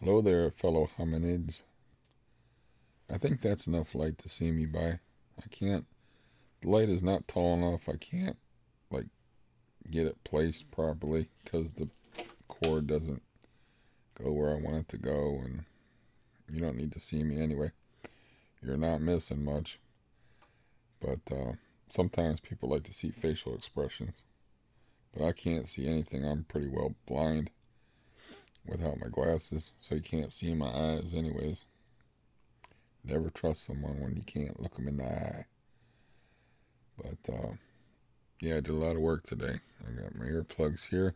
Hello there, fellow hominids. I think that's enough light to see me by. I can't, the light is not tall enough. I can't, like, get it placed properly because the cord doesn't go where I want it to go, and you don't need to see me anyway. You're not missing much, but sometimes people like to see facial expressions, but I can't see anything. I'm pretty well blind without my glasses, so you can't see my eyes anyways. Never trust someone when you can't look them in the eye. But yeah, I did a lot of work today. I got my earplugs here.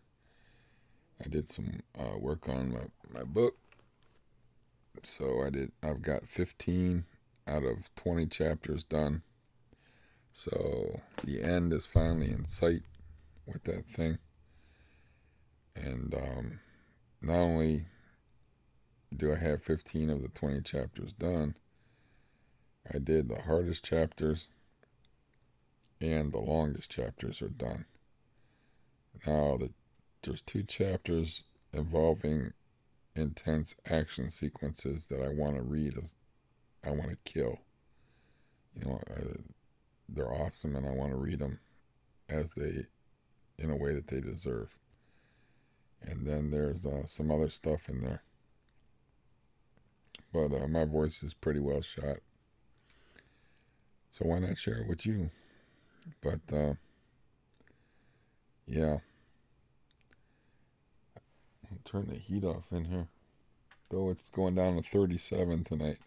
I did some work on my book. So I've got 15 out of 20 chapters done. So the end is finally in sight with that thing. And not only do I have 15 of the 20 chapters done, I did the hardest chapters and the longest chapters are done. Now, there's two chapters involving intense action sequences that I want to read. I want to kill. You know, they're awesome, and I want to read them in a way that they deserve. And then there's some other stuff in there, but my voice is pretty well shot, so why not share it with you? But yeah, I'll turn the heat off in here, though it's going down to 37 tonight.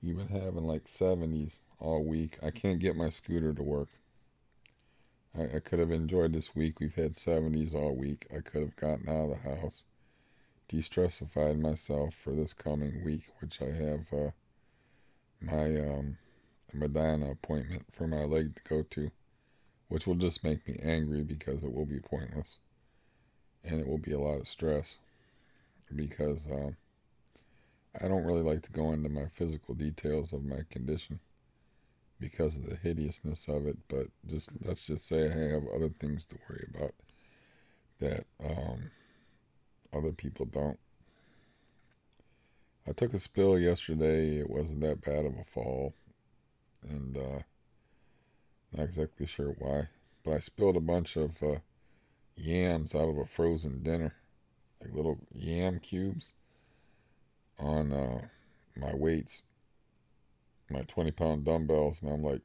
You've been having like 70s all week. I can't get my scooter to work. I could have enjoyed this week. We've had 70s all week. I could have gotten out of the house, de-stressified myself for this coming week, which I have my Madonna appointment for my leg to go to, which will just make me angry because it will be pointless. And it will be a lot of stress because I don't really like to go into my physical details of my condition because of the hideousness of it, but let's just say I have other things to worry about that other people don't. I took a spill yesterday. It wasn't that bad of a fall, and not exactly sure why, but I spilled a bunch of yams out of a frozen dinner, like little yam cubes, on my weights, my 20-pound dumbbells, and I'm like,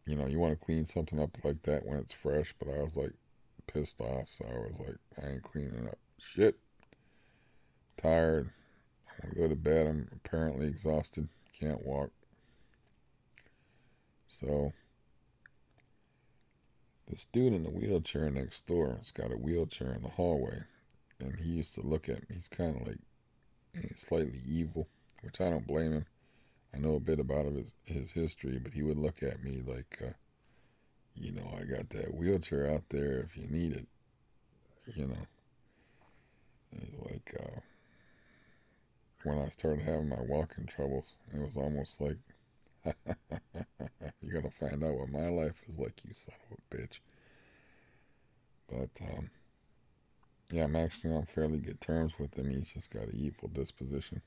you want to clean something up like that when it's fresh, but I was like pissed off, so I was like, I ain't cleaning up shit. Tired. I want to go to bed. I'm apparently exhausted. Can't walk. So this dude in the wheelchair next door has got a wheelchair in the hallway, and he used to look at me. He's kind of like slightly evil, which I don't blame him. I know a bit about his history, but he would look at me like, I got that wheelchair out there if you need it, you know. And like, when I started having my walking troubles, it was almost like, you're gonna find out what my life is like, you son of a bitch. But yeah, I'm actually on fairly good terms with him. He's just got an evil disposition,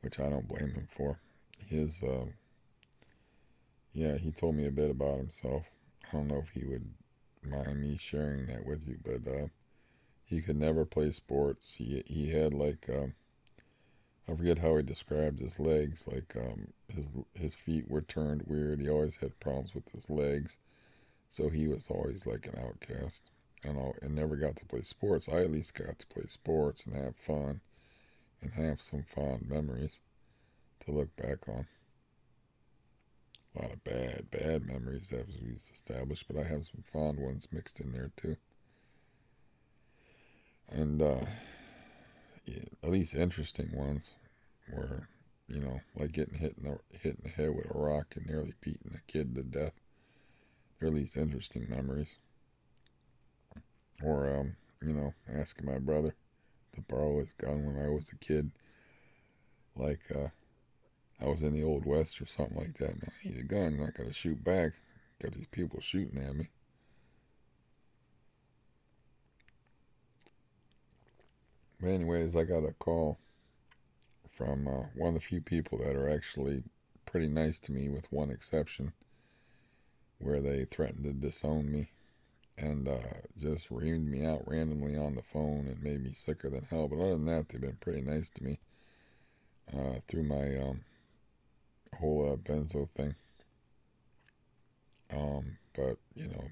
which I don't blame him for. His Yeah, he told me a bit about himself. I don't know if he would mind me sharing that with you, but he could never play sports. He had like I forget how he described his legs. Like his feet were turned weird. He always had problems with his legs, so he was always like an outcast. And never got to play sports. I at least got to play sports and have fun and have some fond memories to look back on. A lot of bad memories as we've established, but I have some fond ones mixed in there too. And yeah, at least interesting ones were, like getting hit in the head with a rock and nearly beating a kid to death. They're at least interesting memories. Or asking my brother to borrow his gun when I was a kid, like I was in the Old West or something like that. Man, I need a gun. I gotta shoot back. Got these people shooting at me. But anyways, I got a call from one of the few people that are actually pretty nice to me, with one exception, where they threatened to disown me and just reamed me out randomly on the phone and made me sicker than hell. But other than that, they've been pretty nice to me through my whole benzo thing. But you know,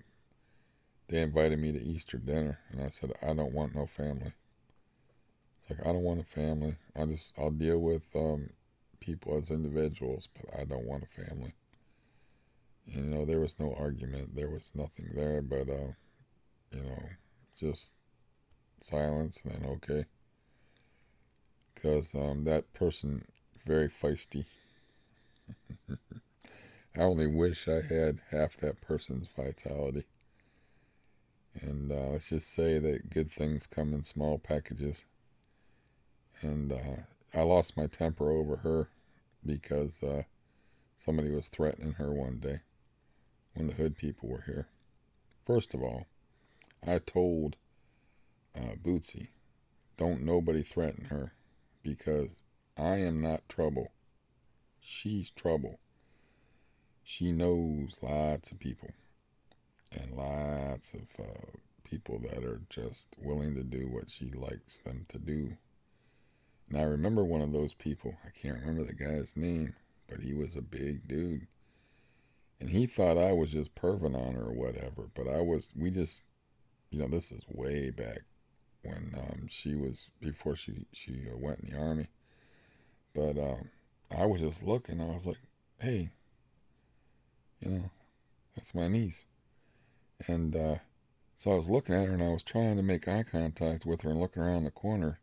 they invited me to Easter dinner, and I said I don't want no family. It's like, I don't want a family. I'll deal with people as individuals, but I don't want a family. And, you know, there was no argument. There was nothing there, but you know, just silence, and then okay, because that person very feisty. I only wish I had half that person's vitality. And let's just say that good things come in small packages. And I lost my temper over her because somebody was threatening her one day when the hood people were here. First of all, I told Bootsy, don't nobody threaten her, because I am not trouble. She's trouble. She knows lots of people, and lots of people that are just willing to do what she likes them to do. And I remember one of those people. I can't remember the guy's name, but he was a big dude. And he thought I was just perving on her or whatever. But we just, you know, this is way back when she was, before she went in the army. But I was just looking. I was like, hey, you know, that's my niece. And so I was looking at her, and I was trying to make eye contact with her and looking around the corner.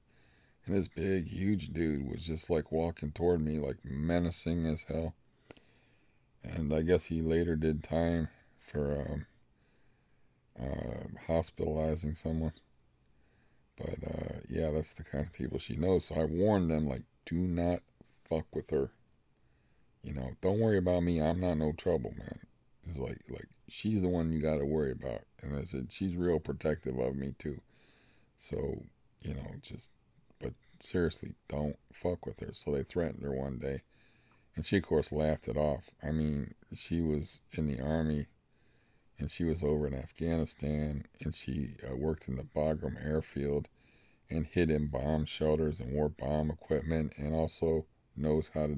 And this big, huge dude was just like walking toward me, like menacing as hell. And I guess he later did time for hospitalizing someone. But yeah, that's the kind of people she knows. So I warned them, like, do not fuck with her. You know, don't worry about me. I'm not no trouble, man. It's like she's the one you got to worry about. And I said, she's real protective of me too. So, you know, but seriously, don't fuck with her. So they threatened her one day. And she, of course, laughed it off. I mean, she was in the army, and she was over in Afghanistan, and she worked in the Bagram airfield and hid in bomb shelters and wore bomb equipment, and also knows how to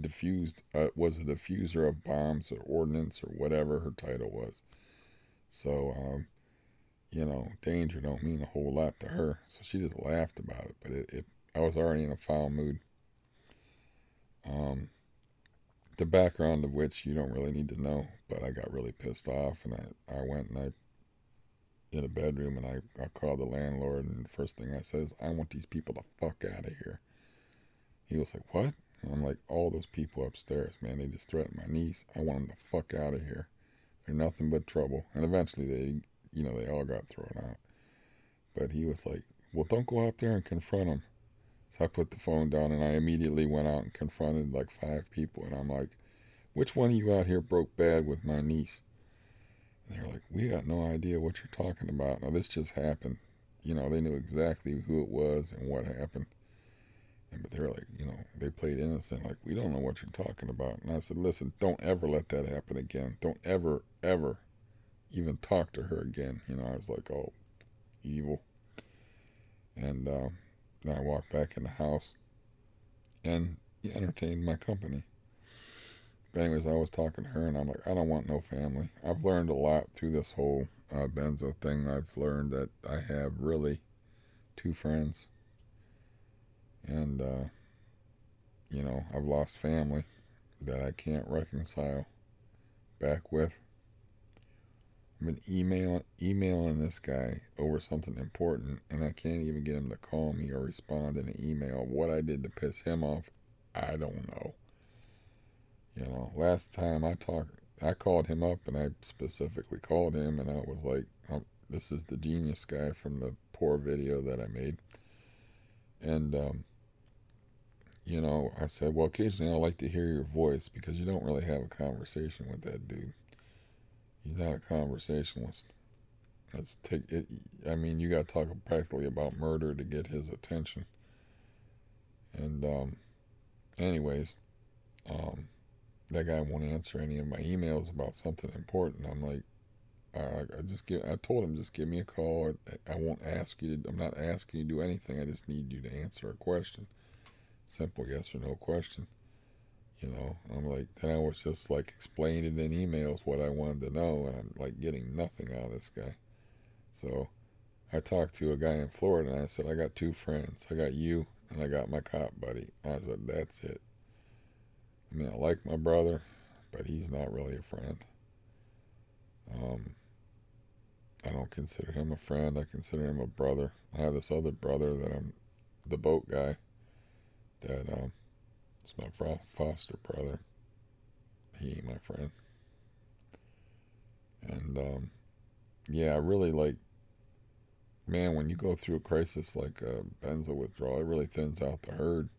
defuse, was a diffuser of bombs or ordnance or whatever her title was. So, you know, danger don't mean a whole lot to her. So she just laughed about it, but I was already in a foul mood. The background of which you don't really need to know, but I got really pissed off, and I went and I in a bedroom, and I called the landlord, and the first thing I said is, I want these people the fuck out of here. He was like, what? And I'm like, all those people upstairs, man, they just threatened my niece. I want them the fuck out of here. They're nothing but trouble. And eventually they all got thrown out. But he was like, well, don't go out there and confront them. So I put the phone down, and I immediately went out and confronted like 5 people. And I'm like, which one of you out here broke bad with my niece? And they're like, we got no idea what you're talking about. Now, this just happened. You know, they knew exactly who it was and what happened. But they're like, you know, they played innocent. Like, we don't know what you're talking about. And I said, listen, don't ever let that happen again. Don't ever, ever even talk to her again. You know, I was like, oh, evil. And then I walked back in the house, and he entertained my company. But anyways, I was talking to her, and I'm like, I don't want no family. I've learned a lot through this whole benzo thing. I've learned that I have really 2 friends. And, you know, I've lost family that I can't reconcile back with. I've been emailing this guy over something important, and I can't even get him to call me or respond in an email. What I did to piss him off, I don't know. You know, last time I called him up, and I specifically called him, and I was like, this is the genius guy from the poor video that I made. And, you know, I said, well, occasionally I like to hear your voice, because you don't really have a conversation with that dude. He's not a conversationalist. Let's take it. I mean, you got to talk practically about murder to get his attention. And anyways, um, that guy won't answer any of my emails about something important. I'm like, I told him just give me a call. I won't ask you to. I'm not asking you to do anything. I just need you to answer a question. Simple yes or no question. I'm like, then I was just like explaining in emails what I wanted to know, and I'm like getting nothing out of this guy. So I talked to a guy in Florida, and I said, I got two friends. I got you, and I got my cop buddy. I said, that's it. I mean, I like my brother, but he's not really a friend. Um, I don't consider him a friend. I consider him a brother. I have this other brother that I'm the boat guy that is my foster brother. He ain't my friend. And yeah, I really like, man, when you go through a crisis like benzo withdrawal, it really thins out the herd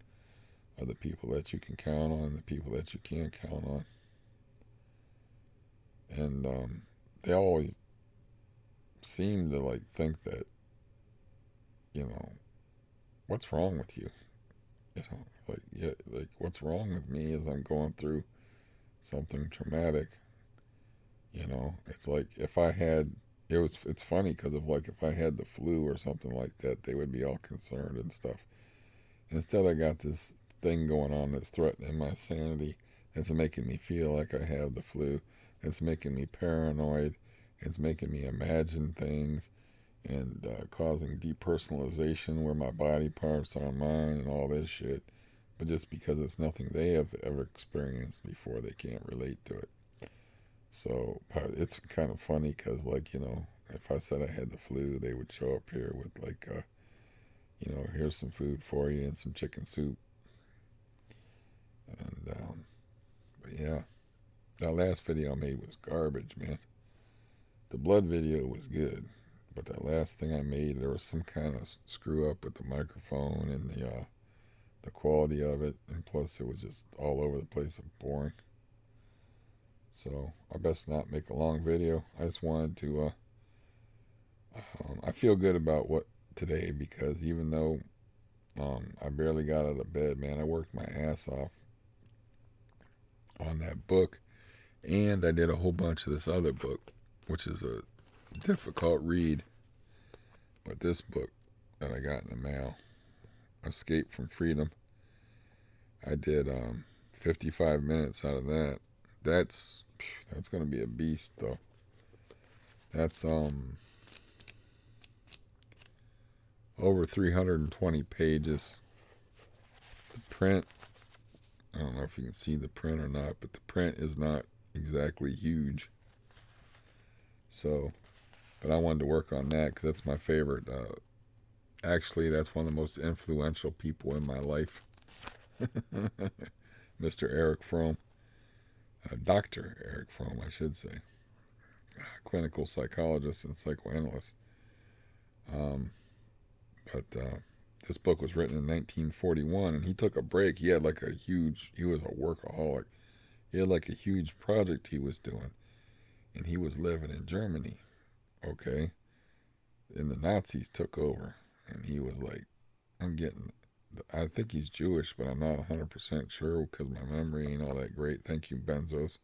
of the people that you can count on and the people that you can't count on. And they always seem to like think that, you know, what's wrong with you? Like, yeah, like what's wrong with me is I'm going through something traumatic. It's like if I had, it's funny because of like if I had the flu or something like that, they would be all concerned and stuff. Instead, I got this thing going on that's threatening my sanity. That's making me feel like I have the flu. It's making me paranoid. It's making me imagine things and causing depersonalization where my body parts are mine and all this shit. But just because it's nothing they have ever experienced before, they can't relate to it. So it's kind of funny because, like, if I said I had the flu, they would show up here with, like, here's some food for you and some chicken soup. And, but yeah, that last video I made was garbage, man. The blood video was good, but that last thing I made, there was some kind of screw up with the microphone and the quality of it, and plus it was just all over the place and boring. So I best not make a long video. I just wanted to. I feel good about what today because even though I barely got out of bed, man, I worked my ass off on that book, and I did a whole bunch of this other book, which is a difficult read. But this book that I got in the mail, Escape from Freedom, I did 55 minutes out of that. That's gonna be a beast though. That's over 320 pages. The print, I don't know if you can see the print or not, but the print is not exactly huge. So, but I wanted to work on that because that's my favorite. Actually, that's one of the most influential people in my life. Mr. Erich Fromm. Dr. Erich Fromm, I should say. Clinical psychologist and psychoanalyst. Um, but this book was written in 1941, and he took a break. He was a workaholic. He had like a huge project he was doing, and he was living in Germany, okay? And the Nazis took over, and he was like, I think he's Jewish, but I'm not 100% sure because my memory ain't all that great. Thank you, Benzos.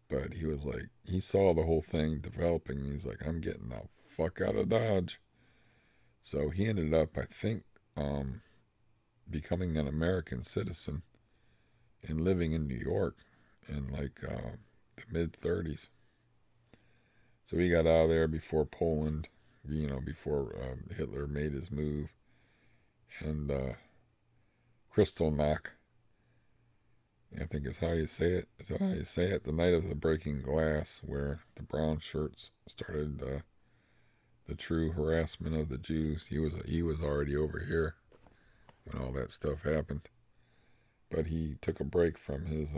But he was like, he saw the whole thing developing, and he's like, I'm getting the fuck out of Dodge. So he ended up, I think, becoming an American citizen and living in New York in like the mid 30s. So he got out of there before Poland, before Hitler made his move. And Kristallnacht, I think is how you say it. Is that how you say it? The night of the breaking glass, where the brown shirts started the true harassment of the Jews. He was already over here when all that stuff happened, but he took a break from his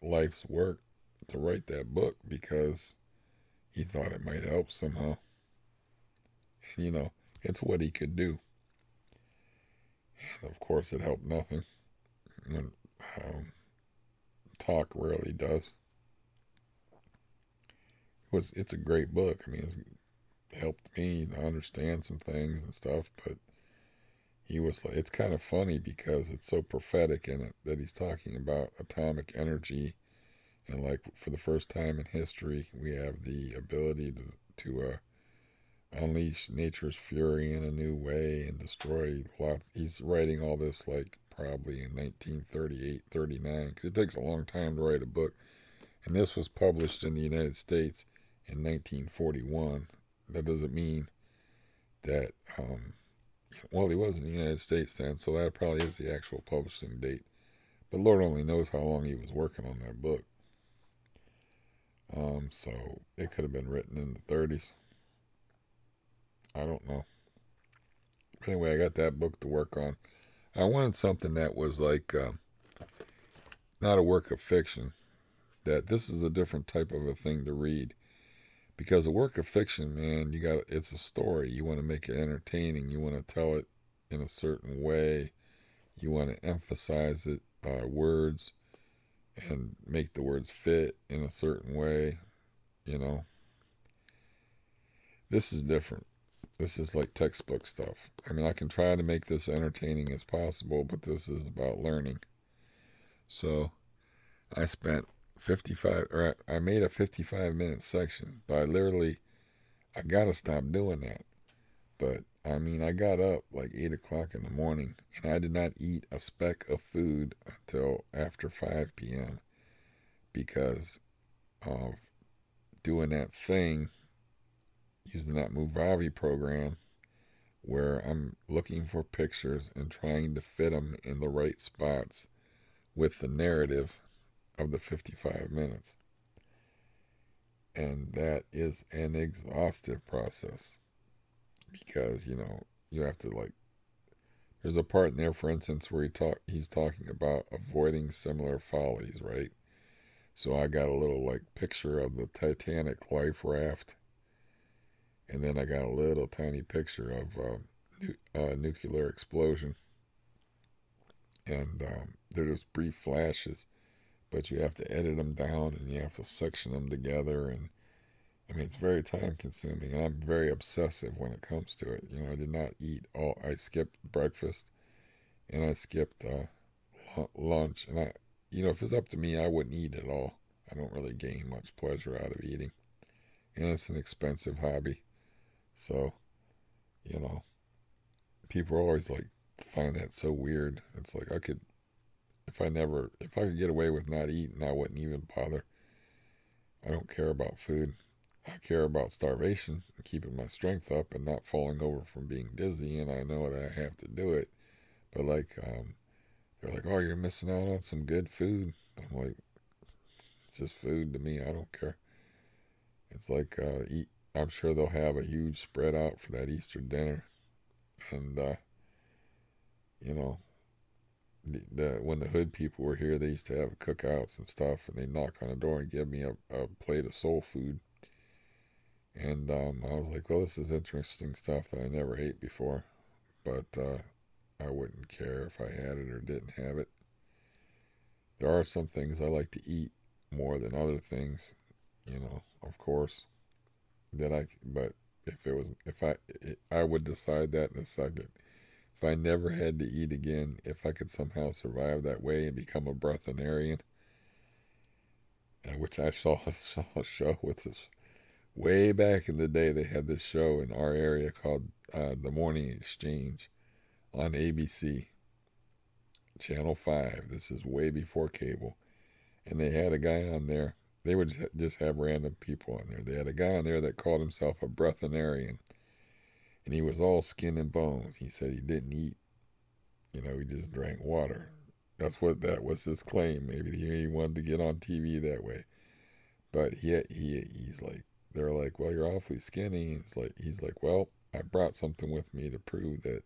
life's work to write that book because he thought it might help somehow. And it's what he could do. And of course, it helped nothing. And, talk rarely does. It's a great book. I mean, helped me to understand some things and stuff. But he was like, it's kind of funny because it's so prophetic in it that he's talking about atomic energy, and like for the first time in history, we have the ability to unleash nature's fury in a new way and destroy lots. He's writing all this like probably in 1938, 39, because it takes a long time to write a book. And this was published in the United States in 1941. That doesn't mean that, well, he was in the United States then, so that probably is the actual publishing date. But Lord only knows how long he was working on that book. So it could have been written in the 30s. I don't know. But anyway, I got that book to work on. I wanted something that was like not a work of fiction. That this is a different type of a thing to read, because a work of fiction, man, it's a story. You want to make it entertaining. You want to tell it in a certain way. You want to emphasize it, words, and make the words fit in a certain way. You know, this is different. This is like textbook stuff. I mean, I can try to make this entertaining as possible, but this is about learning. So I spent 55, or I made a 55-minute section, but I gotta stop doing that. But I mean, I got up like 8 o'clock in the morning, and I did not eat a speck of food until after 5 p.m. because of doing that thing, using that Movavi program where I'm looking for pictures and trying to fit them in the right spots with the narrative of the 55 minutes. And that is an exhaustive process because, you have to like, there's a part in there, for instance, where he's talking about avoiding similar follies, right? So I got a little like picture of the Titanic life raft, and then I got a little tiny picture of nuclear explosion, and they're just brief flashes, but you have to edit them down and you have to section them together, and I mean it's very time consuming, and I'm very obsessive when it comes to it. I did not eat all. I skipped breakfast and I skipped lunch, and if it's up to me, I wouldn't eat at all. I don't really gain much pleasure out of eating, and it's an expensive hobby. So, you know, people are always like find that so weird. It's like if I could get away with not eating, I wouldn't even bother. I don't care about food. I care about starvation, keeping my strength up, and not falling over from being dizzy. And I know that I have to do it. But like, they're like, "Oh, you're missing out on some good food." I'm like, "It's just food to me. I don't care." It's like, I'm sure they'll have a huge spread out for that Easter dinner, and you know, when the hood people were here, they used to have cookouts and stuff, and they knock on the door and give me a plate of soul food. And I was like, well, this is interesting stuff that I never ate before, but I wouldn't care if I had it or didn't have it. There are some things I like to eat more than other things, of course, but I would decide that in a second. If I never had to eat again, if I could somehow survive that way and become a breatharian, which I saw a show with this way back in the day. They had this show in our area called The Morning Exchange on ABC, Channel 5. This is way before cable. And they had a guy on there. They would just have random people on there. They had a guy on there that called himself a breatharian. And he was all skin and bones. He said he didn't eat. He just drank water. That was his claim. Maybe he wanted to get on TV that way. But he's like, they're like, well, you're awfully skinny. He's like, well, I brought something with me to prove that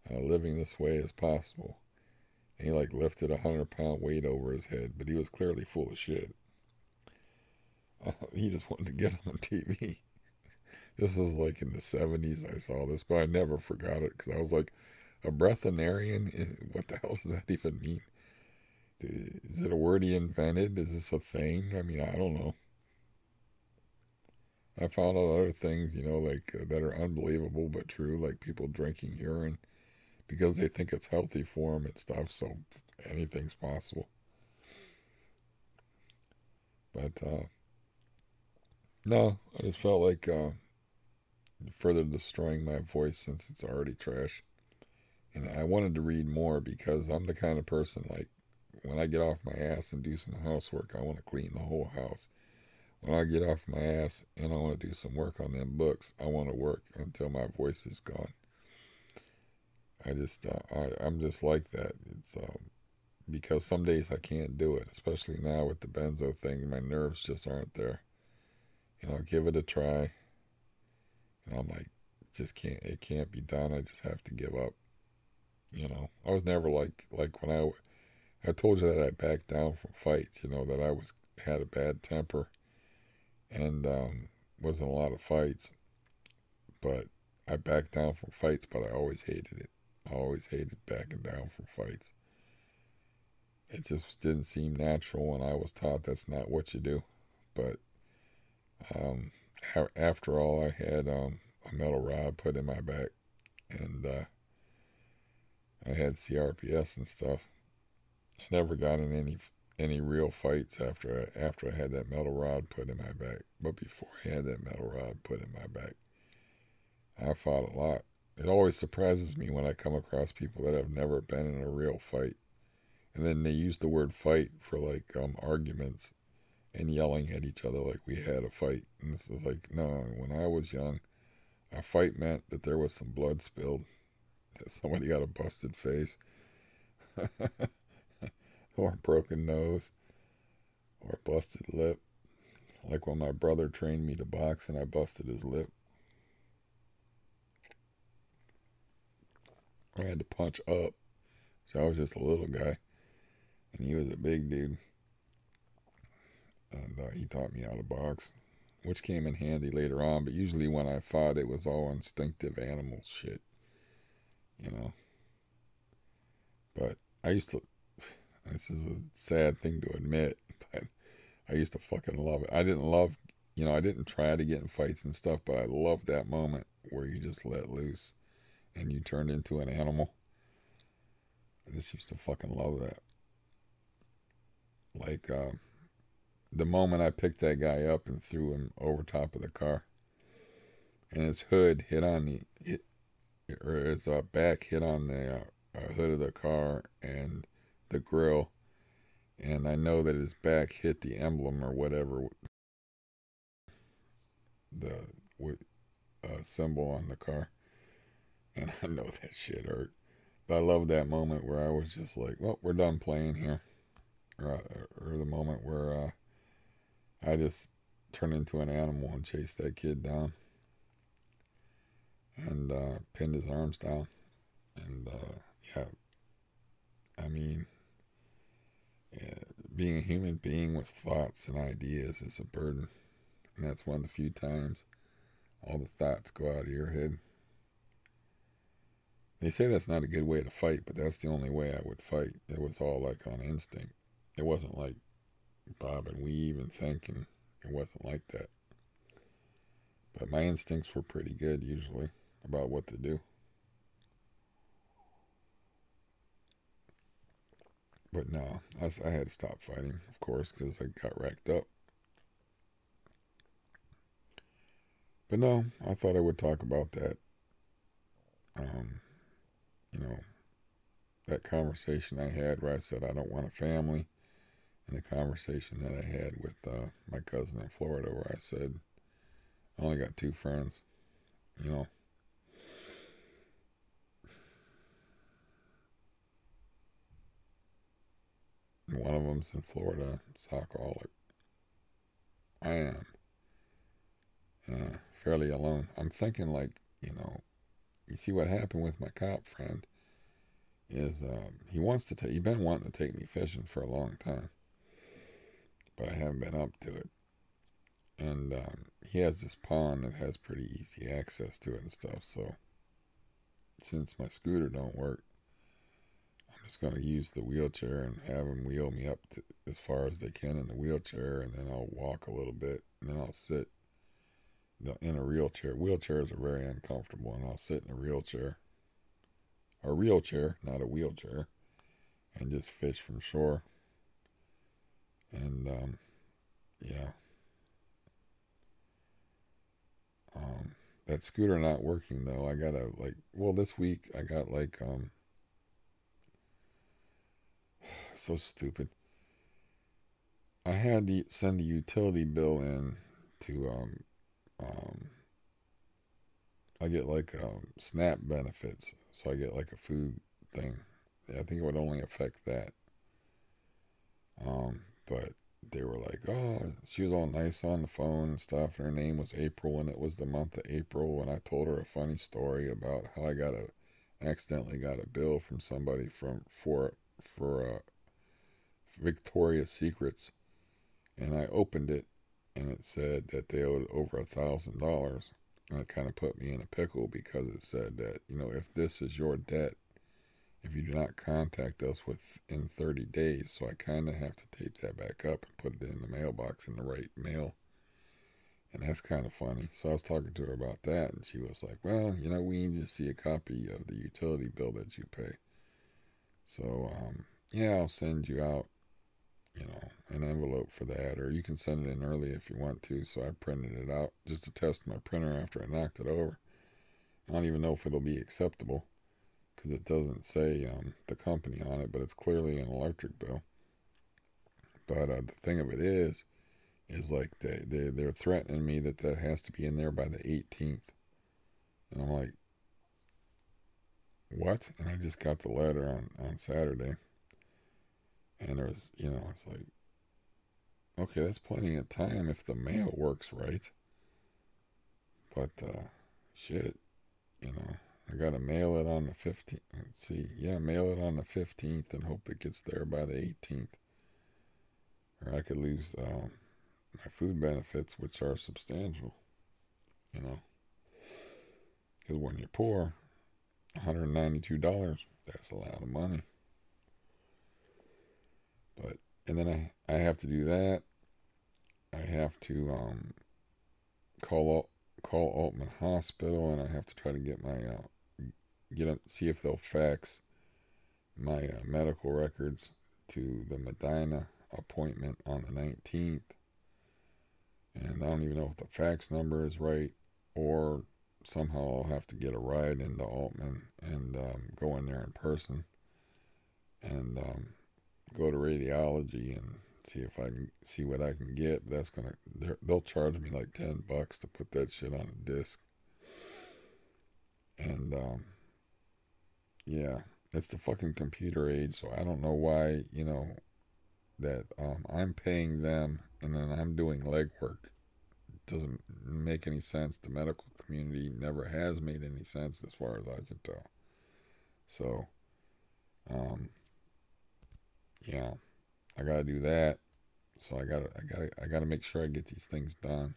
living this way is possible. And he like lifted 100-pound weight over his head, but he was clearly full of shit. He just wanted to get on TV. This was like in the 70s. I saw this, but I never forgot it because I was like, a breatharian? What the hell does that even mean? Is it a word he invented? Is this a thing? I mean, I don't know. I found out other things, like that are unbelievable but true, like people drinking urine because they think it's healthy for them and stuff. So anything's possible. But no, I just felt like further destroying my voice since it's already trash. And I wanted to read more because I'm the kind of person like when I get off my ass and do some housework, I want to clean the whole house. When I get off my ass and I want to do some work on them books, I want to work until my voice is gone. I'm just like that. It's because some days I can't do it, especially now with the benzo thing. My nerves just aren't there. Give it a try, and I'm like, just can't. It can't be done. I just have to give up. I was never like when I told you that I backed down from fights. That I was had a bad temper and was in a lot of fights, but I backed down from fights. But I always hated it. I always hated backing down from fights. It just didn't seem natural, and I was taught that's not what you do. But um, after all, I had a metal rod put in my back, and I had CRPS and stuff. I never got in any real fights after I had that metal rod put in my back. But before I had that metal rod put in my back, I fought a lot. It always surprises me when I come across people that have never been in a real fight, and then they use the word fight for like arguments and yelling at each other like we had a fight. And this is like, no, when I was young, a fight meant that there was some blood spilled, that somebody got a busted face, or a broken nose, or a busted lip. Like when my brother trained me to box and I busted his lip. I had to punch up. So I was just a little guy, and he was a big dude. And he taught me how to box, which came in handy later on. But usually when I fought, it was all instinctive animal shit, you know. But I used to. This is a sad thing to admit, but I used to fucking love it. I didn't love, I didn't try to get in fights and stuff, but I loved that moment where you just let loose and you turned into an animal. I just used to fucking love that. Like the moment I picked that guy up and threw him over top of the car, and his hood hit on or his back hit on the hood of the car and the grill, and I know that his back hit the emblem or whatever the symbol on the car, and I know that shit hurt. But I love that moment where I was just like, "Well, we're done playing here," or the moment where I just turned into an animal and chased that kid down and pinned his arms down. And yeah, I mean, yeah, being a human being with thoughts and ideas is a burden, and that's one of the few times all the thoughts go out of your head. They say that's not a good way to fight, but that's the only way I would fight. It was all like on instinct. It wasn't like bob and weave and thinking. It wasn't like that. But my instincts were pretty good usually about what to do. But no, I had to stop fighting, of course, because I got racked up. But no, I thought I would talk about that. Um, you know, that conversation I had where I said I don't want a family, and the conversation that I had with my cousin in Florida where I said I only got two friends. You know, one of them's in Florida, it's alcoholic. I am fairly alone. I'm thinking like, you see what happened with my cop friend is he wants to take. He's been wanting to take me fishing for a long time, but I haven't been up to it. And he has this pond that has pretty easy access to it and stuff. So since my scooter don't work, I'm just gonna use the wheelchair and have him wheel me up to, as far as they can in the wheelchair, and then I'll walk a little bit, and then I'll sit in a wheelchair. Wheelchairs are very uncomfortable, and I'll sit in a real chair, not a wheelchair, and just fish from shore. And yeah, um, that scooter not working though. I gotta like, well, this week I got like so stupid. I had to send a utility bill in to um I get like SNAP benefits, so I get like a food thing. I think it would only affect that. But they were like, oh, she was all nice on the phone and stuff, and her name was April, and it was the month of April, and I told her a funny story about how I accidentally got a bill from somebody for Victoria's Secrets, and I opened it, and it said that they owed over $1,000. And it kind of put me in a pickle because it said that, if this is your debt, if you do not contact us within 30 days, so I kind of have to tape that back up and put it in the mailbox in the right mail. And that's kind of funny. So I was talking to her about that, and she was like, well, we need to see a copy of the utility bill that you pay. So, yeah, I'll send you out, an envelope for that, or you can send it in early if you want to. So I printed it out just to test my printer after I knocked it over. I don't even know if it'll be acceptable because it doesn't say the company on it, but it's clearly an electric bill. But the thing of it is like they're threatening me that has to be in there by the 18th, and I'm like, what? And I just got the letter on Saturday, and it's like, okay, that's plenty of time if the mail works right, but shit, I gotta mail it on the 15th. Let's see, yeah, mail it on the 15th and hope it gets there by the 18th, or I could lose my food benefits, which are substantial, you know, because when you're poor, $192, that's a lot of money. But, and then I have to do that. I have to call call Altman Hospital, and I have to try to get my get them, see if they'll fax my medical records to the Medina appointment on the 19th. And I don't even know if the fax number is right, or somehow I'll have to get a ride into Altman and go in there in person and go to radiology and see if I can see what I can get. But they'll charge me like $10 to put that shit on a disc. And yeah, it's the fucking computer age, so I don't know why that I'm paying them and then I'm doing legwork. It doesn't make any sense. The medical community never has made any sense as far as I can tell. So, um, yeah, I gotta do that. So I gotta make sure I get these things done.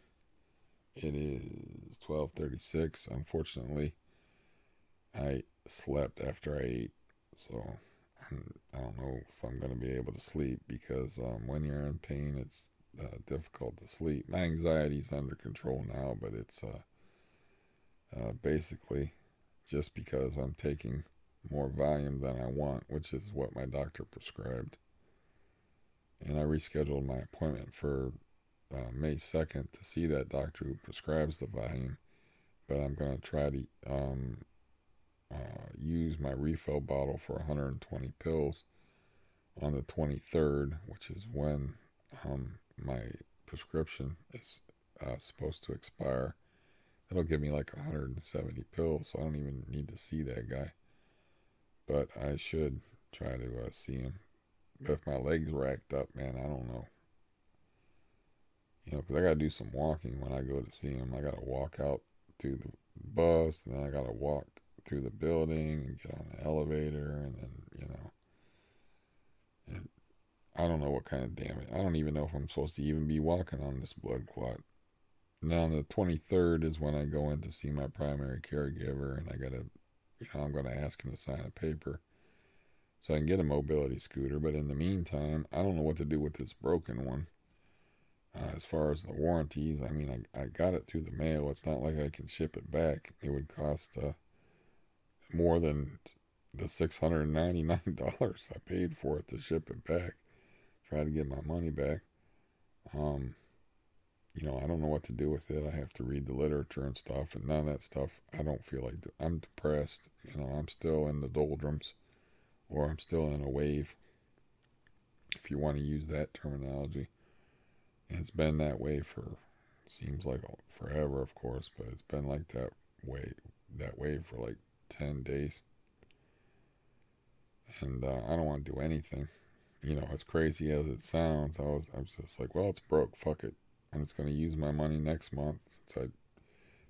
It is 12:36. Unfortunately, I slept after I ate, so I don't know if I'm gonna be able to sleep because when you're in pain, it's difficult to sleep. My anxiety's under control now, but it's basically just because I'm taking more Valium than I want, which is what my doctor prescribed. And I rescheduled my appointment for May 2nd to see that doctor who prescribes the Valium. But I'm going to try to use my refill bottle for 120 pills on the 23rd, which is when my prescription is supposed to expire. It'll give me like 170 pills, so I don't even need to see that guy. But I should try to see him. But if my legs racked up, man, I don't know. Because I got to do some walking when I go to see him. I got to walk out to the bus, and then I got to walk through the building and get on the elevator, and then, and I don't know what kind of damage. I don't even know if I'm supposed to even be walking on this blood clot. Now, on the 23rd is when I go in to see my primary caregiver, and I got to, I'm going to ask him to sign a paper so I can get a mobility scooter. But in the meantime, I don't know what to do with this broken one. As far as the warranties, I mean, I got it through the mail. It's not like I can ship it back. It would cost more than the $699 I paid for it to ship it back. Try to get my money back. Um, I don't know what to do with it. I have to read the literature and stuff, and none of that stuff. I don't feel like I'm depressed. I'm still in the doldrums, or I'm still in a wave, if you want to use that terminology. And it's been that way for seems like forever, of course, but it's been like that way for like 10 days. And I don't want to do anything. As crazy as it sounds, I was just like, well, it's broke. Fuck it. I'm just gonna use my money next month since I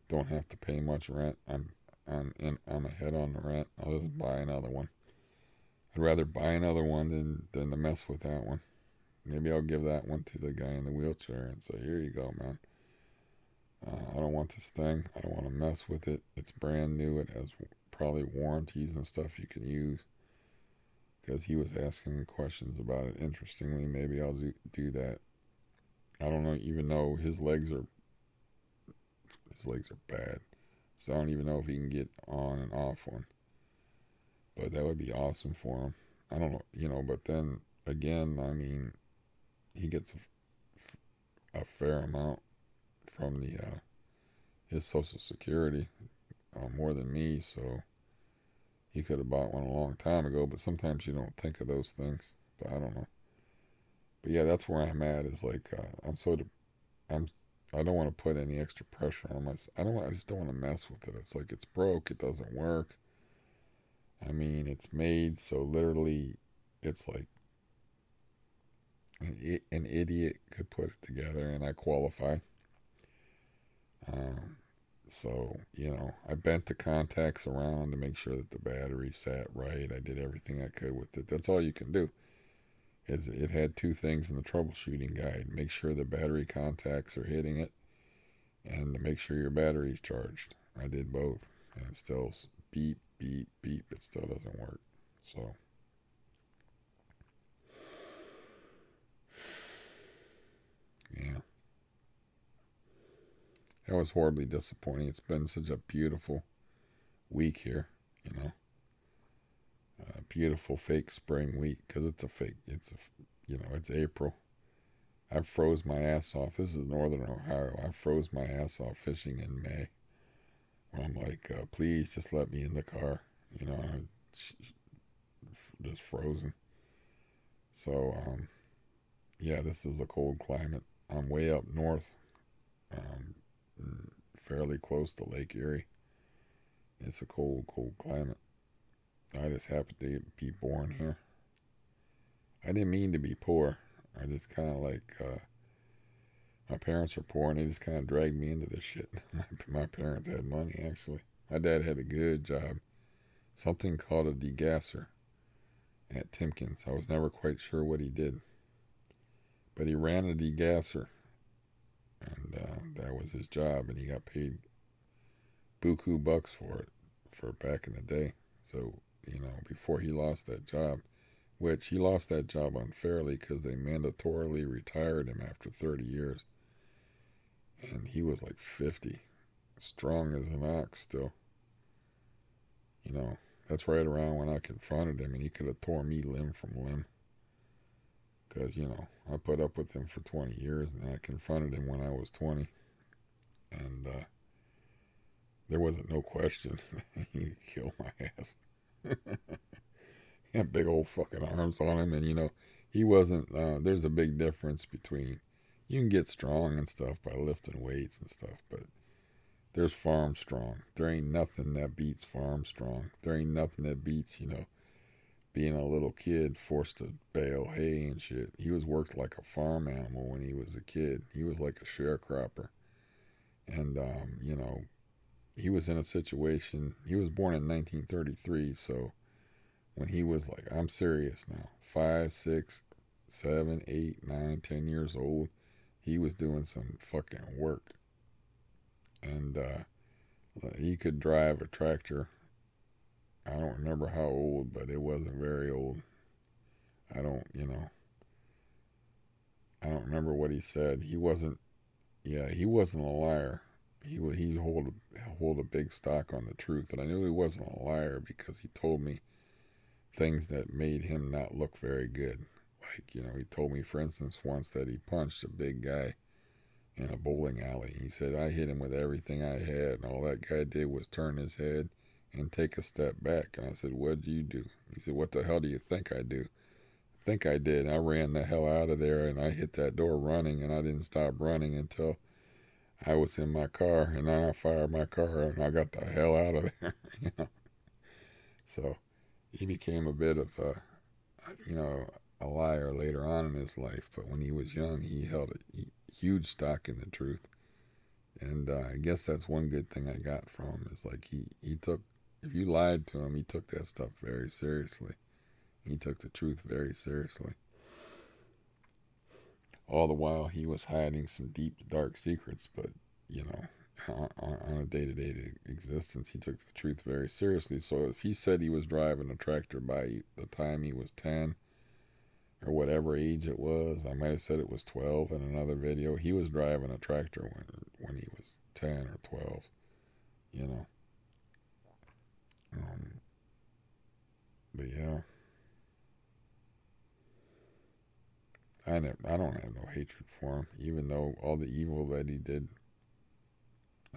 don't have to pay much rent. I'm ahead on the rent. I'll just buy another one. I'd rather buy another one than to mess with that one. Maybe I'll give that one to the guy in the wheelchair and say, here you go, man. I don't want this thing. I don't want to mess with it. It's brand new. It has probably warranties and stuff you can use. Because he was asking questions about it. Interestingly, maybe I'll do that. I don't know, even though his legs are bad. So I don't even know if he can get on and off one. But that would be awesome for him. I don't know, but then again, I mean, he gets a fair amount from his Social Security, more than me, so he could have bought one a long time ago, but sometimes you don't think of those things. But I don't know. But yeah, that's where I'm at. Is like I'm I don't want to put any extra pressure on myself. I just don't want to mess with it. It's like it's broke. It doesn't work. I mean, it's made so literally, it's like an idiot could put it together, and I qualify. Um, so I bent the contacts around to make sure that the battery sat right. I did everything I could with it. That's all you can do. It had two things in the troubleshooting guide: make sure the battery contacts are hitting it, and to make sure your battery's charged. I did both, and it still beep, beep, beep. It still doesn't work. So, yeah, that was horribly disappointing. It's been such a beautiful week here, you know, a beautiful fake spring week because it's a fake. It's April. I froze my ass off. This is Northern Ohio. I froze my ass off fishing in May. Where I'm like, please just let me in the car. Just frozen. So, yeah, this is a cold climate. I'm way up north, um, fairly close to Lake Erie. It's a cold, cold climate. I just happened to be born here. I didn't mean to be poor. I just kind of like, my parents are poor and they just kind of dragged me into this shit. My parents had money, actually. My dad had a good job, something called a degasser at Timkins. I was never quite sure what he did, but he ran a degasser, and that was his job, and he got paid buku bucks for it for back in the day. So, before he lost that job, which he lost that job unfairly because they mandatorily retired him after 30 years, and he was like 50, strong as an ox still. That's right around when I confronted him, and he could have torn me limb from limb. Because, I put up with him for 20 years, and I confronted him when I was 20. And there wasn't no question. He'd kill my ass. He had big old fucking arms on him, and, he wasn't, there's a big difference between, you can get strong and stuff by lifting weights and stuff, but there's farm strong. There ain't nothing that beats farm strong. There ain't nothing that beats, being a little kid forced to bale hay and shit. He was worked like a farm animal when he was a kid. He was like a sharecropper. And, he was in a situation, he was born in 1933, so when he was like, I'm serious now, 5, 6, 7, 8, 9, 10 years old, he was doing some fucking work. And he could drive a tractor. I don't remember how old, but it wasn't very old. I don't, I don't remember what he said. He wasn't. Yeah, he wasn't a liar. He hold a big stock on the truth, and I knew he wasn't a liar because he told me things that made him not look very good. Like, he told me, for instance, once that he punched a big guy in a bowling alley. He said, I hit him with everything I had, and all that guy did was turn his head and take a step back. And I said, what did you do? He said, what the hell do you think I do? I think I did. I ran the hell out of there, and I hit that door running, and I didn't stop running until I was in my car, and then I fired my car, and I got the hell out of there. you know. So he became a bit of you know, a liar later on in his life, but when he was young, he held a huge stock in the truth. And I guess that's one good thing I got from him is like he took, if you lied to him, he took that stuff very seriously. He took the truth very seriously. All the while he was hiding some deep, dark secrets, but you know, on a day-to-day existence, he took the truth very seriously. So if he said he was driving a tractor by the time he was 10 or whatever age it was, I might have said it was 12 in another video. He was driving a tractor when he was 10 or 12, you know. Um, but yeah, I don't have no hatred for him, even though all the evil that he did,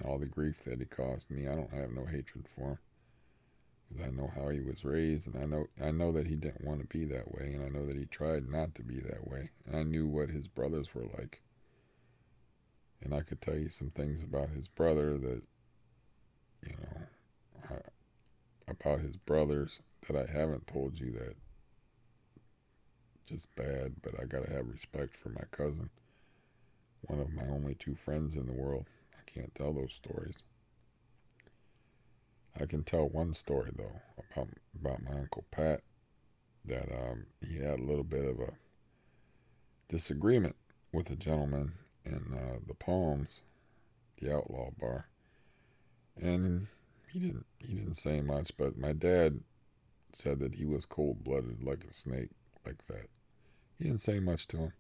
all the grief that he caused me. I don't have no hatred for him because I know how he was raised, and I know that he didn't want to be that way, and I know that he tried not to be that way. And I knew what his brothers were like, and I could tell you some things about his brother that you know about his brothers that I haven't told you, that just bad. But I gotta have respect for my cousin, one of my only two friends in the world. I can't tell those stories. I can tell one story though about my uncle Pat, that he had a little bit of a disagreement with a gentleman in the Palms, the Outlaw Bar, and he didn't say much. But my dad said that he was cold blooded like a snake, like that. He didn't say much to him,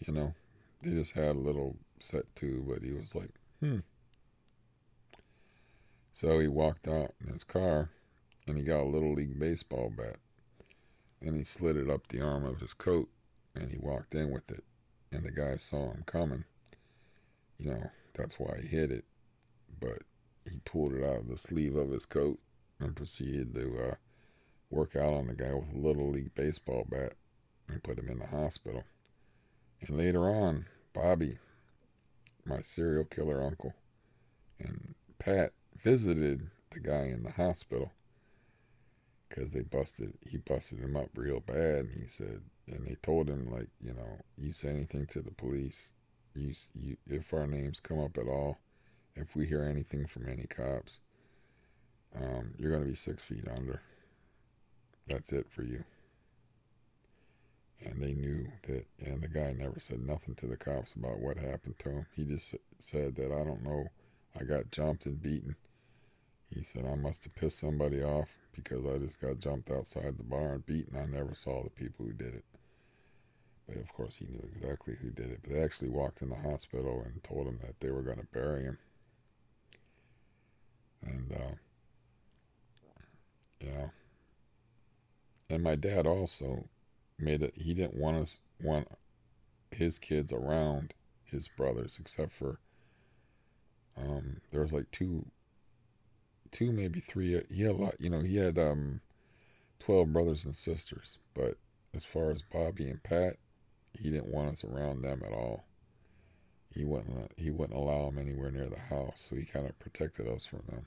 you know. They just had a little set to, but he was like, So he walked out in his car, and he got a little league baseball bat, and he slid it up the arm of his coat, and he walked in with it, and the guy saw him coming. You know, that's why he hit it, but he pulled it out of the sleeve of his coat and proceeded to work out on the guy with a little league baseball bat and put him in the hospital. And later on, Bobby, my serial killer uncle, and Pat visited the guy in the hospital because he busted him up real bad. And he said, and they told him, like, you say anything to the police, if our names come up at all, if we hear anything from any cops, you're going to be 6 feet under. That's it for you. And they knew that, and the guy never said nothing to the cops about what happened to him. He just said that, I don't know, I got jumped and beaten. He said, I must have pissed somebody off because I just got jumped outside the bar and beaten. I never saw the people who did it. But of course he knew exactly who did it. But they actually walked in the hospital and told him that they were going to bury him. And, yeah. And my dad also made it, he didn't want his kids around his brothers, except for, there was like two, maybe three. He had a lot, he had 12 brothers and sisters, but as far as Bobby and Pat, he didn't want us around them at all. He wouldn't allow them anywhere near the house, so he kind of protected us from them.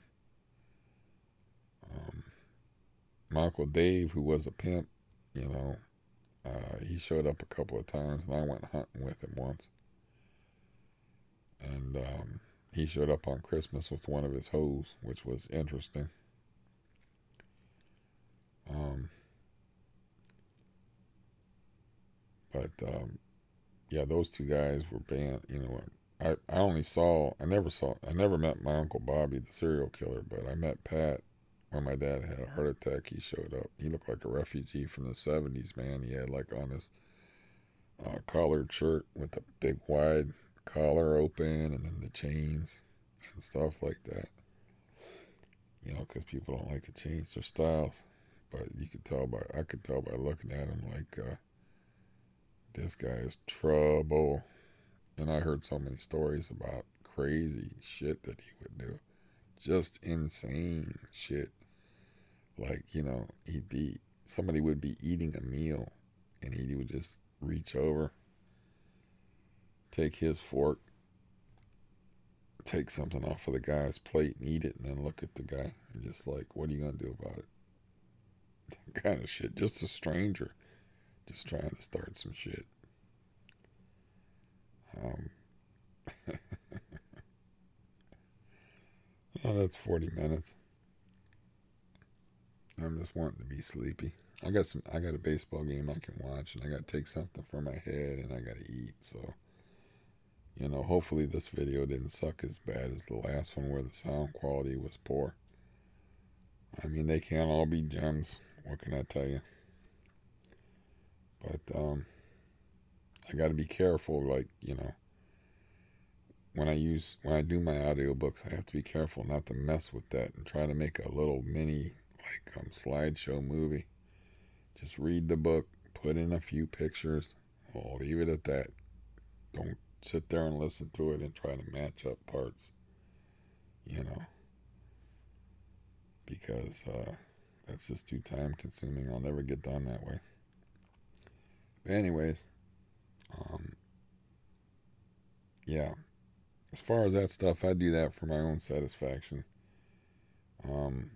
My Uncle Dave, who was a pimp, he showed up a couple of times, and I went hunting with him once. And he showed up on Christmas with one of his hoes, which was interesting. But yeah, those two guys were banned. I never met my Uncle Bobby, the serial killer, but I met Pat when my dad had a heart attack. He showed up. He looked like a refugee from the 70s, man. He had like collared shirt with a big wide collar open, and then the chains and stuff like that. You know, because people don't like to change their styles. But you could tell by, I could tell by looking at him, like, this guy is trouble. And I heard so many stories about crazy shit that he would do. Just insane shit. Like, you know, somebody would be eating a meal and he would just reach over, take his fork, take something off of the guy's plate and eat it, and then look at the guy and just like, what are you going to do about it? Kind of shit. Just a stranger just trying to start some shit. Um, oh, that's 40 minutes. I'm just wanting to be sleepy. I got a baseball game I can watch, and I got to take something for my head, and I got to eat. So, you know, hopefully this video didn't suck as bad as the last one where the sound quality was poor. I mean, they can't all be gems. What can I tell you? But I got to be careful. Like, you know, when I do my audiobooks, I have to be careful not to mess with that and try to make a little mini like slideshow movie. Just read the book, put in a few pictures. I'll leave it at that. Don't sit there and listen to it and try to match up parts. You know, because that's just too time consuming. I'll never get done that way. But anyways, yeah. As far as that stuff, I do that for my own satisfaction. Um,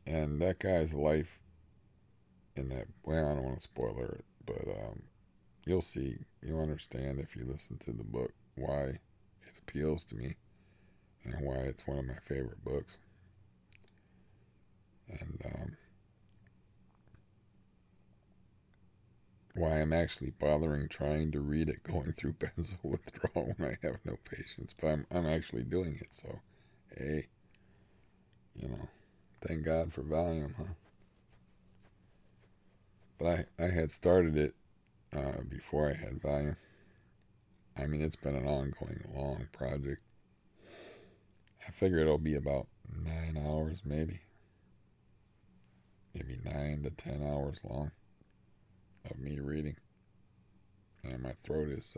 and that guy's life in that, well, I don't want to spoiler it, but you'll see, you'll understand if you listen to the book why it appeals to me and why it's one of my favorite books. And why I'm actually bothering trying to read it going through benzo withdrawal when I have no patience. But I'm actually doing it, so hey, you know, thank God for Valium, huh? But I had started it before I had Valium. I mean, it's been an ongoing long project. I figure it'll be about 9 hours, maybe 9 to 10 hours long of me reading, and my throat is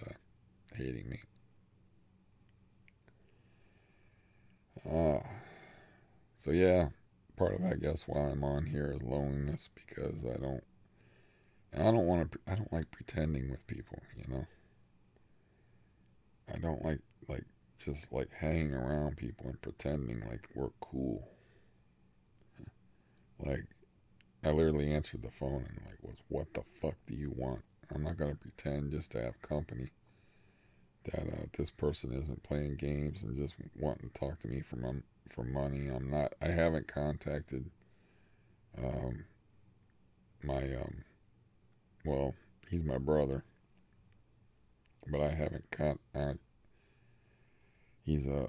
hating me. So yeah, part of I guess why I'm on here is loneliness, because I don't like pretending with people, you know. I don't like just like hanging around people and pretending like we're cool. Like, I literally answered the phone and like was, what the fuck do you want? I'm not gonna pretend just to have company that this person isn't playing games and just wanting to talk to me for money. I haven't contacted um, my well, he's my brother, but I haven't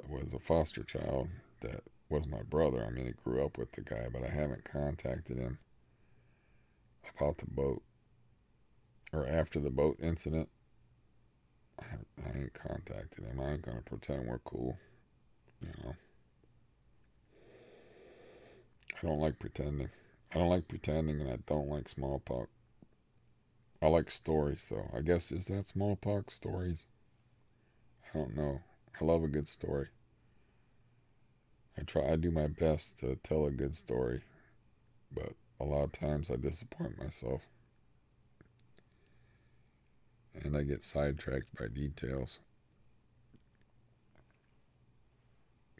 was a foster child that was my brother. I mean, he grew up with the guy, but I haven't contacted him about the boat, or after the boat incident. I ain't contacted him. I ain't gonna pretend we're cool, you know. I don't like pretending. I don't like pretending, and I don't like small talk. I like stories, though. I guess, is that small talk, stories? I don't know. I love a good story. I do my best to tell a good story, but a lot of times I disappoint myself. And I get sidetracked by details.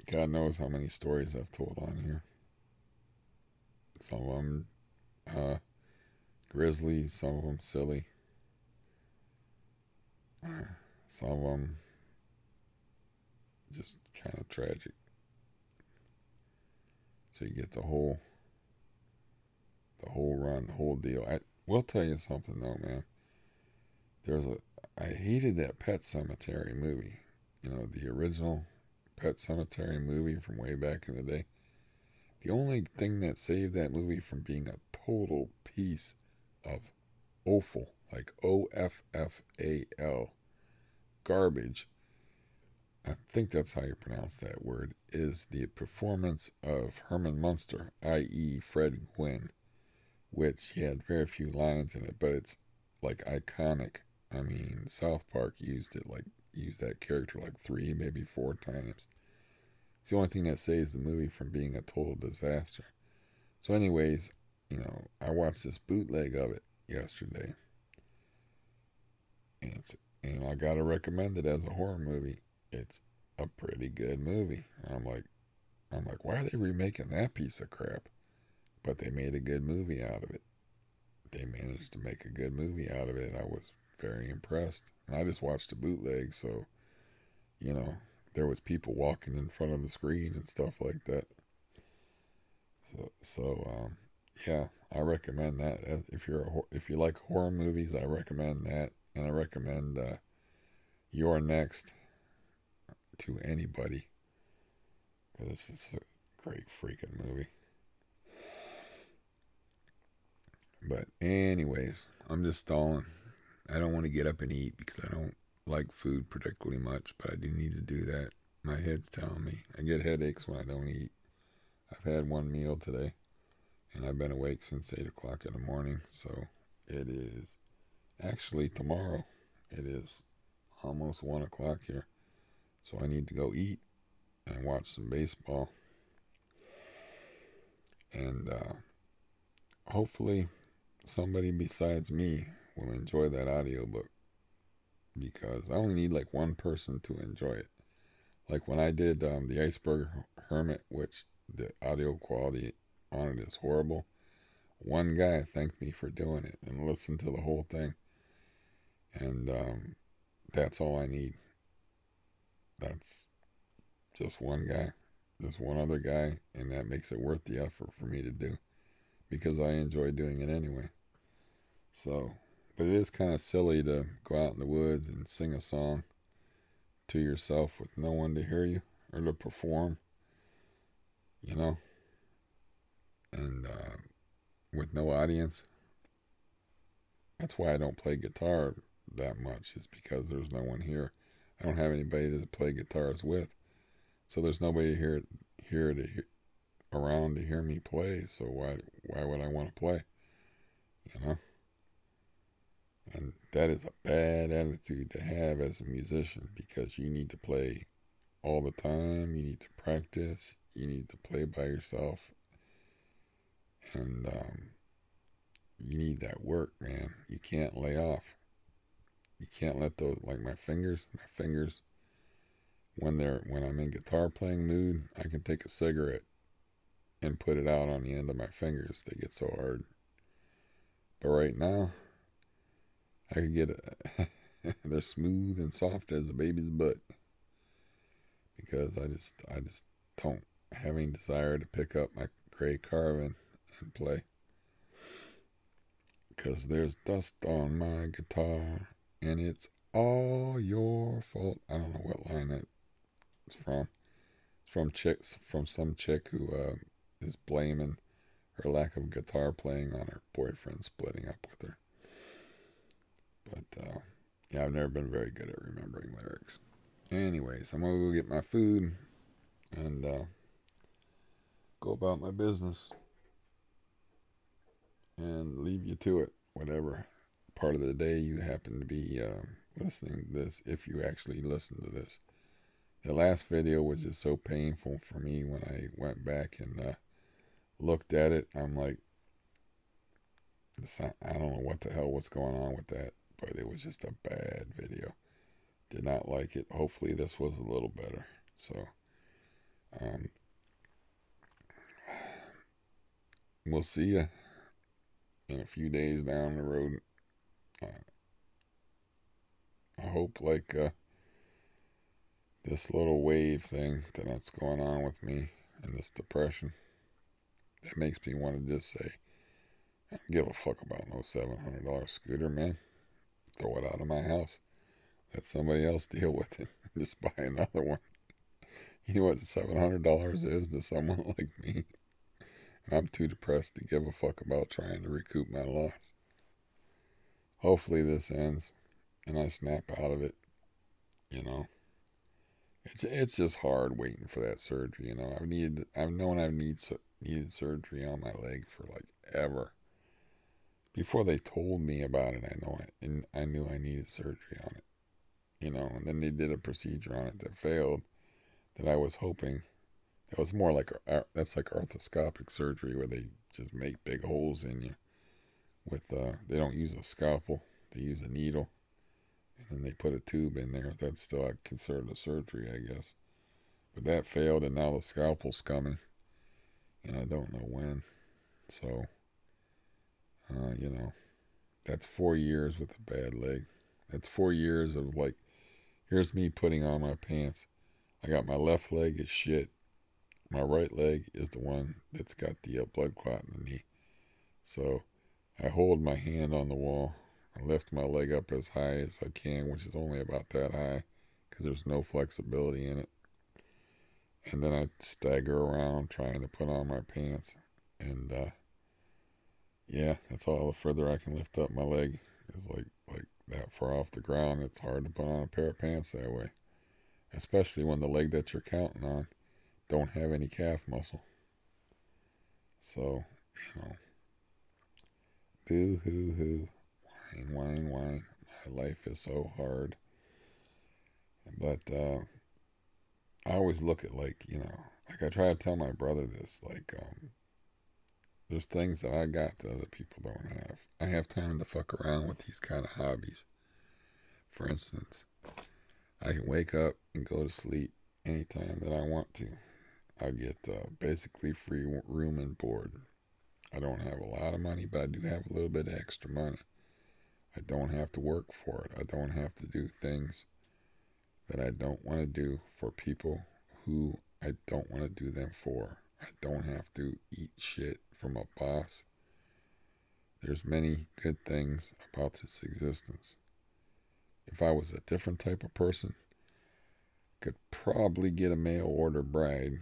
God knows how many stories I've told on here. Some of them grisly, some of them silly. Some of them just kind of tragic. So you get the whole run, the whole deal. I will tell you something though, man. I hated that Pet Sematary movie. You know, the original Pet Sematary movie from way back in the day. The only thing that saved that movie from being a total piece of offal like OFFAL, garbage. I think that's how you pronounce that word, is the performance of Herman Munster, i.e. Fred Gwynn, which he had very few lines in it, but it's like iconic. I mean, South Park used that character like 3, maybe 4 times. It's the only thing that saves the movie from being a total disaster. So, anyways, I watched this bootleg of it yesterday, and I gotta recommend it as a horror movie. It's a pretty good movie. I'm like, why are they remaking that piece of crap? But they made a good movie out of it. They managed to make a good movie out of it. I was very impressed. And I just watched the bootleg, so you know, there was people walking in front of the screen and stuff like that. So yeah, I recommend that. If you like horror movies, I recommend that, and I recommend You're Next to anybody, because this is a great freaking movie. But anyways, I'm just stalling. I don't want to get up and eat because I don't like food particularly much, but I do need to do that. My head's telling me. I get headaches when I don't eat. I've had one meal today, and I've been awake since 8 o'clock in the morning, so it is actually tomorrow. It is almost 1 o'clock here, so I need to go eat and watch some baseball, and hopefully somebody besides me will enjoy that audiobook, because I only need like one person to enjoy it. Like when I did the Iceberg Hermit, which the audio quality on it is horrible, one guy thanked me for doing it and listened to the whole thing, and that's all I need. That's just one guy, just one other guy, and that makes it worth the effort for me to do, because I enjoy doing it anyway. So, but it is kind of silly to go out in the woods and sing a song to yourself with no one to hear you or to perform, you know, and with no audience. That's why I don't play guitar that much, is because there's no one here. I don't have anybody to play guitars with, so there's nobody around to hear me play. So why would I want to play? You know, and that is a bad attitude to have as a musician, because you need to play all the time. You need to practice. You need to play by yourself, and you need that work, man. You can't lay off. You can't let those, like my fingers, when I'm in guitar playing mood, I can take a cigarette and put it out on the end of my fingers. They get so hard. But right now, I can get they're smooth and soft as a baby's butt, because I just don't have any desire to pick up my gray Carvin and play, because there's dust on my guitar and it's all your fault. I don't know what line that's from. It's from some chick who is blaming her lack of guitar playing on her boyfriend splitting up with her. But yeah, I've never been very good at remembering lyrics. Anyways, I'm gonna go get my food and go about my business and leave you to it, whatever part of the day you happen to be listening to this, if you actually listen to this. The last video was just so painful for me. When I went back and looked at it, I'm like, I don't know what the hell was going on with that, but it was just a bad video. Did not like it. Hopefully this was a little better. So we'll see you in a few days down the road. I hope like this little wave thing that's going on with me and this depression, that makes me want to just say, I don't give a fuck about no $700 scooter, man. Throw it out of my house. Let somebody else deal with it. Just buy another one. You know what $700 is to someone like me? And I'm too depressed to give a fuck about trying to recoup my loss. hopefully this ends and I snap out of it. You know, it's just hard waiting for that surgery. You know, I've known needed surgery on my leg for like ever. Before they told me about it, and I knew I needed surgery on it. You know, and then they did a procedure on it that failed. That I was hoping it was more like that's like arthroscopic surgery where they just make big holes in you with they don't use a scalpel, they use a needle, and then they put a tube in there. That's still considered a surgery, I guess. But that failed, and now the scalpel's coming, and I don't know when. So, you know, that's 4 years with a bad leg. That's 4 years of like, here's me putting on my pants. I got my left leg is shit. My right leg is the one that's got the blood clot in the knee. So I hold my hand on the wall. I lift my leg up as high as I can, which is only about that high because there's no flexibility in it. And then I stagger around trying to put on my pants. And yeah, that's all. The further I can lift up my leg is like that far off the ground. It's hard to put on a pair of pants that way, especially when the leg that you're counting on don't have any calf muscle. So, you know, boo hoo hoo, whine whine whine. My life is so hard. But I always look at like, you know, like I try to tell my brother this, like there's things that I got that other people don't have. I have time to fuck around with these kind of hobbies. For instance, I can wake up and go to sleep anytime that I want to. I get basically free room and board. I don't have a lot of money, but I do have a little bit of extra money. I don't have to work for it. I don't have to do things that I don't want to do for people who I don't want to do them for. I don't have to eat shit from a boss. There's many good things about this existence. If I was a different type of person, could probably get a mail order bride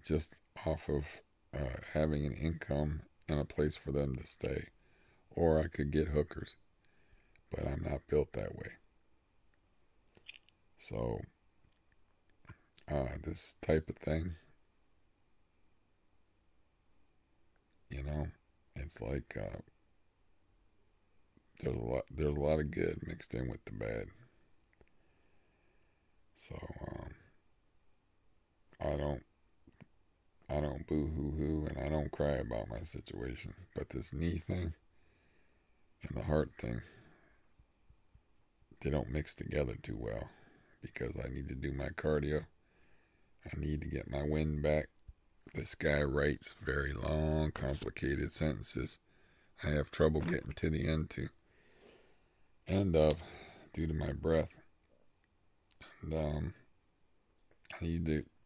just off of having an income and a place for them to stay. Or I could get hookers. But I'm not built that way. So, this type of thing, you know, it's like there's a lot of good mixed in with the bad. So, I don't boo hoo hoo and I don't cry about my situation. But this knee thing and the heart thing, they don't mix together too well because I need to do my cardio. I need to get my wind back. This guy writes very long, complicated sentences. I have trouble getting to the end of due to my breath. And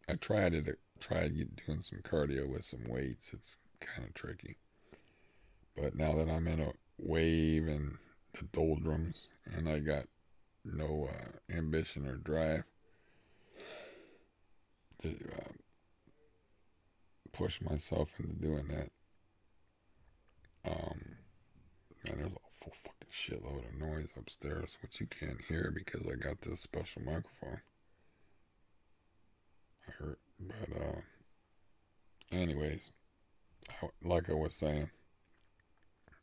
I tried doing some cardio with some weights. It's kind of tricky. But now that I'm in a wave and the doldrums and I got no ambition or drive to push myself into doing that, man, there's a full fucking shitload of noise upstairs, which you can't hear because I got this special microphone. But anyways, like I was saying,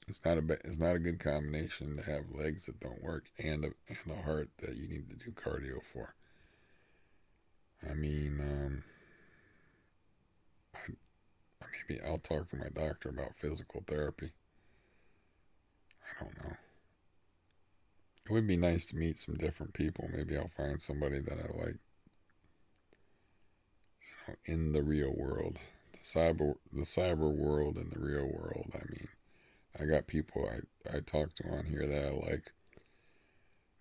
it's not a good combination to have legs that don't work and a heart that you need to do cardio for. I mean, maybe I'll talk to my doctor about physical therapy. I don't know. It would be nice to meet some different people. Maybe I'll find somebody that I like, you know, in the real world, the cyber world and the real world. I mean, I got people I talk to on here that I like,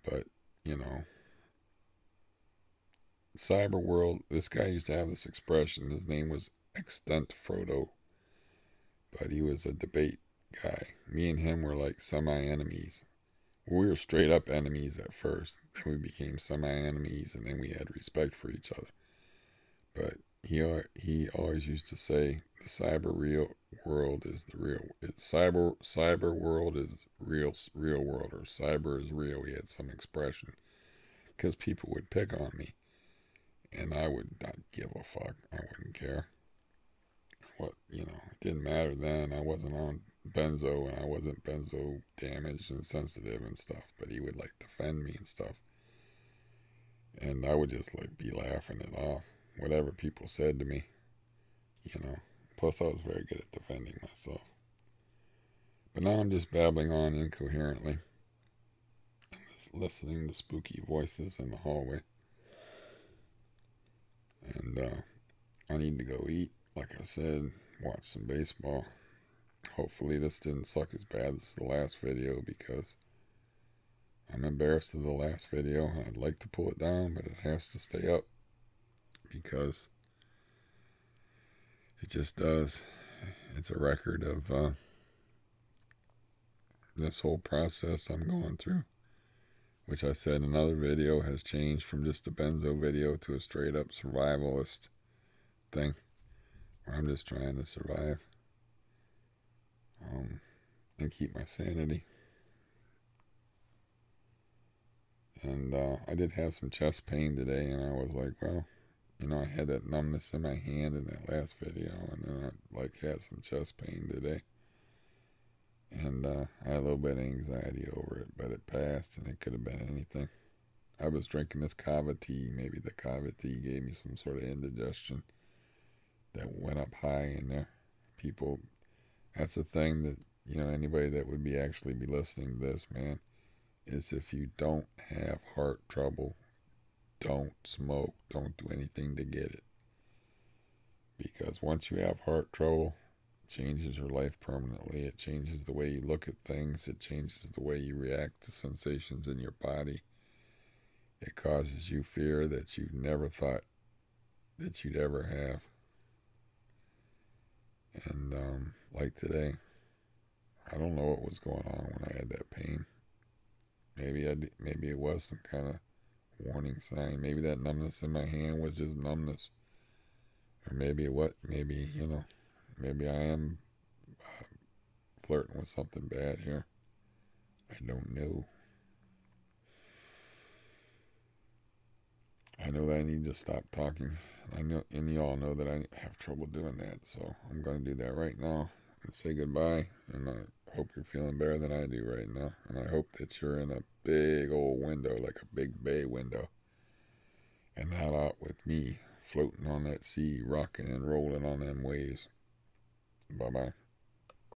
but you know, cyber world. This guy used to have this expression. His name was Extent Frodo, but he was a debate guy. Me and him were like semi-enemies. We were straight up enemies at first. Then we became semi-enemies, and then we had respect for each other. But he always used to say the cyber real world is the real. Cyber world is real world, or cyber is real. He had some expression because people would pick on me, and I would not give a fuck. I wouldn't care. What, it didn't matter then. I wasn't on benzo, and I wasn't benzo damaged and sensitive and stuff. But he would like defend me and stuff, and I would just like be laughing it off, whatever people said to me. Plus, I was very good at defending myself. But now I'm just babbling on incoherently. I'm just listening to spooky voices in the hallway. And I need to go eat, like I said, watch some baseball. Hopefully this didn't suck as bad as the last video, because I'm embarrassed of the last video. I'd like to pull it down, but it has to stay up, because it just does. It's a record of this whole process I'm going through, which I said in another video has changed from just a benzo video to a straight up survivalist thing, where I'm just trying to survive and keep my sanity. And I did have some chest pain today, and I was like, well, I had that numbness in my hand in that last video, and then I had some chest pain today. And I had a little bit of anxiety over it, but it passed, and it could have been anything. I was drinking this kava tea. Maybe the kava tea gave me some sort of indigestion that went up high in there. People, that's the thing that, anybody that would be actually be listening to this, man, is if you don't have heart trouble, don't smoke, don't do anything to get it. Because once you have heart trouble, it changes your life permanently. It changes the way you look at things. It changes the way you react to sensations in your body. It causes you fear that you never thought that you'd ever have. And like today, I don't know what was going on when I had that pain. Maybe it was some kind of warning sign. Maybe that numbness in my hand was just numbness. Or maybe maybe I am flirting with something bad here. I don't know. I know that I need to stop talking. I know, and you all know that I have trouble doing that, so I'm going to do that right now and say goodbye. And I hope you're feeling better than I do right now. And I hope that you're in a big old window, like a big bay window, and not out with me floating on that sea, rocking and rolling on them waves. Bye-bye.